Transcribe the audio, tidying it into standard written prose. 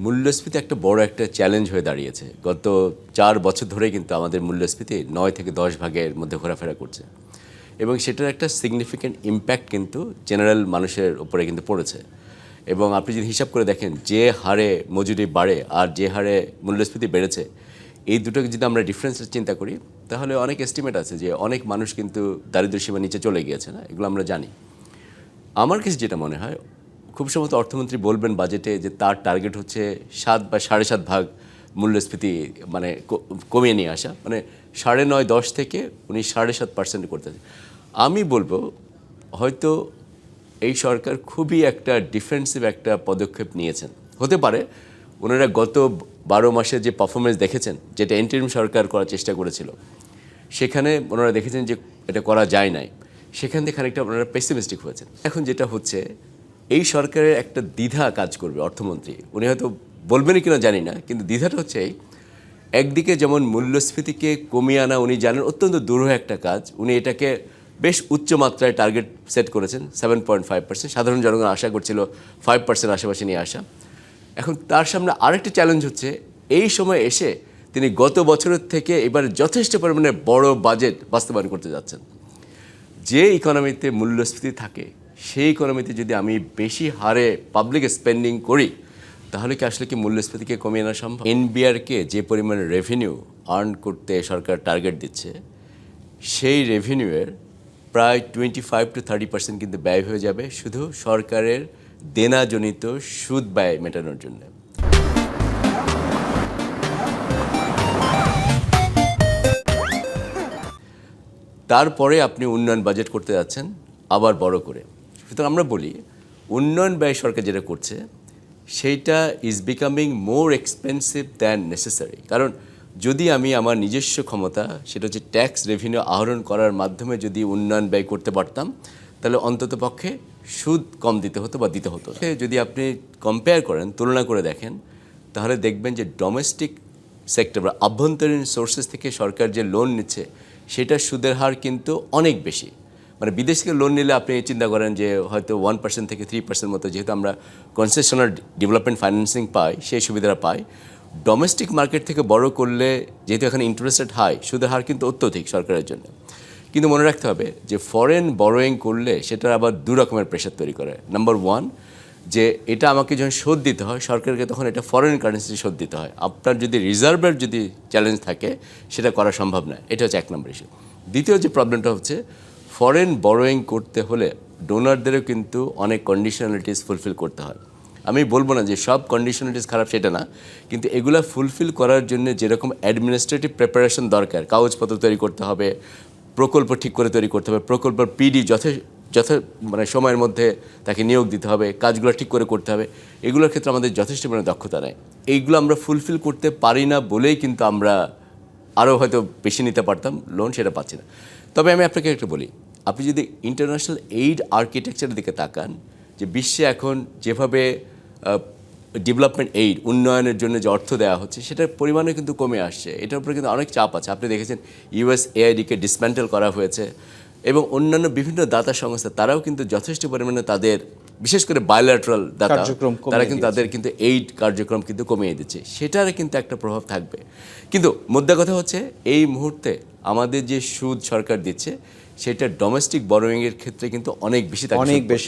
মূল্যস্ফীতি একটা বড় একটা চ্যালেঞ্জ হয়ে দাঁড়িয়েছে। গত ৪ বছর ধরে কিন্তু আমাদের মূল্যস্ফীতি ৯ থেকে ১০ ভাগের মধ্যে ঘোরাফেরা করছে এবং সেটার একটা সিগনিফিক্যান্ট ইম্প্যাক্ট কিন্তু জেনারেল মানুষের উপরে কিন্তু পড়েছে। এবং আপনি যদি হিসাব করে দেখেন যে হারে মজুরি বাড়ে আর যে হারে মূল্যস্ফীতি বেড়েছে, এই দুটোকে যদি আমরা ডিফারেন্সের চিন্তা করি তাহলে অনেক এস্টিমেট আছে যে অনেক মানুষ কিন্তু দারিদ্র্যসীমার নিচে চলে গিয়েছে, না? এগুলো আমরা জানি। আমার কাছে যেটা মনে হয়, খুব সম্ভবত অর্থমন্ত্রী বলবেন বাজেটে যে তার টার্গেট হচ্ছে ৭ বা ৭.৫ ভাগ মূল্যস্ফীতি মানে কমিয়ে নিয়ে আসা, মানে ৯.৫-১০ থেকে উনি ৭.৫% করতে চান। আমি বলবো হয়তো এই সরকার খুবই একটা ডিফেন্সিভ একটা পদক্ষেপ নিয়েছেন। হতে পারে ওনারা গত ১২ মাসে যে পারফরমেন্স দেখেছেন, যেটা ইন্টারিম সরকার করার চেষ্টা করেছিল, সেখানে ওনারা দেখেছেন যে এটা করা যায় নাই, সেখান থেকে খানিকটা ওনারা পেসিমিস্টিক হয়েছেন। এখন যেটা হচ্ছে, এই সরকারের একটা দ্বিধা কাজ করবে। অর্থমন্ত্রী উনি হয়তো বলবেনই কিনা জানি না, কিন্তু দ্বিধাটা হচ্ছে একদিকে যেমন মূল্যস্ফীতিকে কমিয়ে আনা উনি জানেন অত্যন্ত দুরূহ একটা কাজ, উনি এটাকে বেশ উচ্চ মাত্রায় টার্গেট সেট করেছেন 7.5%। সাধারণ জনগণ আশা করছিল 5% আশেপাশে নিয়ে আসা। এখন তার সামনে আরেকটা চ্যালেঞ্জ হচ্ছে, এই সময় এসে তিনি গত বছরের থেকে এবার যথেষ্ট পরিমাণে বড় বাজেট বাস্তবায়ন করতে যাচ্ছেন। যে ইকোনমিতে মূল্যস্ফীতি থাকে সেই ইকোনমিতে যদি আমি বেশি হারে পাবলিক স্পেন্ডিং করি, তাহলে কি আসলে কি মূল্যস্ফীতিকে কমিয়ে আনা সম্ভব? এনবিআরকে যে পরিমাণ রেভিনিউ আর্ন করতে সরকার টার্গেট দিচ্ছে, সেই রেভিনিউয়ের প্রায় 25-30% কিন্তু ব্যয় হয়ে যাবে শুধু সরকারের দেনাজনিত সুদ ব্যয় মেটানোর জন্য। তারপরে আপনি উন্নয়ন বাজেট করতে যাচ্ছেন আবার বড় করে। সুতরাং আমরা বলি উন্নয়ন ব্যয় সরকার যেটা করছে সেইটা is becoming more expensive than necessary. কারণ যদি আমি আমার নিজস্ব ক্ষমতা, সেটা হচ্ছে ট্যাক্স রেভিনিউ আহরণ করার মাধ্যমে যদি উন্নয়ন ব্যয় করতে পারতাম, তাহলে অন্তত পক্ষে সুদ কম দিতে হতো বা দিতে হতো। যদি আপনি কম্পেয়ার করেন, তুলনা করে দেখেন, তাহলে দেখবেন যে ডোমেস্টিক সেক্টর বা আভ্যন্তরীণ সোর্সেস থেকে সরকার যে লোন নিচ্ছে সেটার সুদের হার কিন্তু অনেক বেশি। মানে বিদেশ থেকে লোন নিলে আপনি চিন্তা করেন যে হয়তো 1% থেকে 3% মতো, যেহেতু আমরা কনসেশনাল ডেভেলপমেন্ট ফাইন্যান্সিং পাই, সেই সুবিধাটা পাই। ডোমেস্টিক মার্কেট থেকে বড় করলে যেহেতু এখানে ইন্টারেস্ট রেট হাই, সুদের হার কিন্তু অত্যধিক সরকারের জন্য। কিন্তু মনে রাখতে হবে যে ফরেন বরোয়িং করলে সেটার আবার দু রকমের প্রেশার তৈরি করে। নাম্বার ওয়ান, যে এটা আমাকে যখন শোধ দিতে হয় সরকারকে, তখন এটা ফরেন কারেন্সি শোধ দিতে হয়। আপনার যদি রিজার্ভের যদি চ্যালেঞ্জ থাকে, সেটা করা সম্ভব নয়। এটা হচ্ছে এক নম্বর ইস্যু। দ্বিতীয় যে প্রবলেমটা হচ্ছে, ফরেন বরোয়িং করতে হলে ডোনারদেরও কিন্তু অনেক কন্ডিশনালিটিস ফুলফিল করতে হয়। আমি বলবো না যে সব কন্ডিশনালিটিস খারাপ, সেটা না, কিন্তু এগুলো ফুলফিল করার জন্য যেরকম অ্যাডমিনিস্ট্রেটিভ প্রিপারেশন দরকার, কাগজপত্র তৈরি করতে হবে, প্রকল্প ঠিক করে তৈরি করতে হবে, প্রকল্পের পিডি মানে সময়ের মধ্যে তাকে নিয়োগ দিতে হবে, কাজগুলো ঠিক করে করতে হবে, এগুলোর ক্ষেত্রে আমাদের যথেষ্ট পরিমাণে দক্ষতা নেই। এইগুলো আমরা ফুলফিল করতে পারি না বলেই কিন্তু আমরা আরও হয়তো বেশি নিতে পারতাম লোন, সেটা পাচ্ছি না। তবে আমি আপনাকে একটা বলি, আপনি যদি ইন্টারন্যাশনাল এইড আর্কিটেকচারের দিকে তাকান, যে বিশ্বে এখন যেভাবে ডেভেলপমেন্ট এইড, উন্নয়নের জন্য যে অর্থ দেওয়া হচ্ছে, সেটার পরিমাণও কিন্তু কমে আসছে। এটার উপরে কিন্তু অনেক চাপ আছে। আপনি দেখেছেন USAIDকে ডিসম্যান্টেল করা হয়েছে এবং অন্যান্য বিভিন্ন দাতা সংস্থা তারাও কিন্তু যথেষ্ট পরিমাণে তাদের, বিশেষ করে বায়োল্যাটারাল দাতা, তারা কিন্তু তাদের কিন্তু এইড কার্যক্রম কিন্তু কমিয়ে দিচ্ছে। সেটার কিন্তু একটা প্রভাব থাকবে। কিন্তু মুদ্রা কথা হচ্ছে, এই মুহূর্তে আমাদের যে সুদ সরকার দিচ্ছে সেটা ডোমেস্টিক বরোয়িংয়ের ক্ষেত্রে কিন্তু অনেক বেশি থাকে।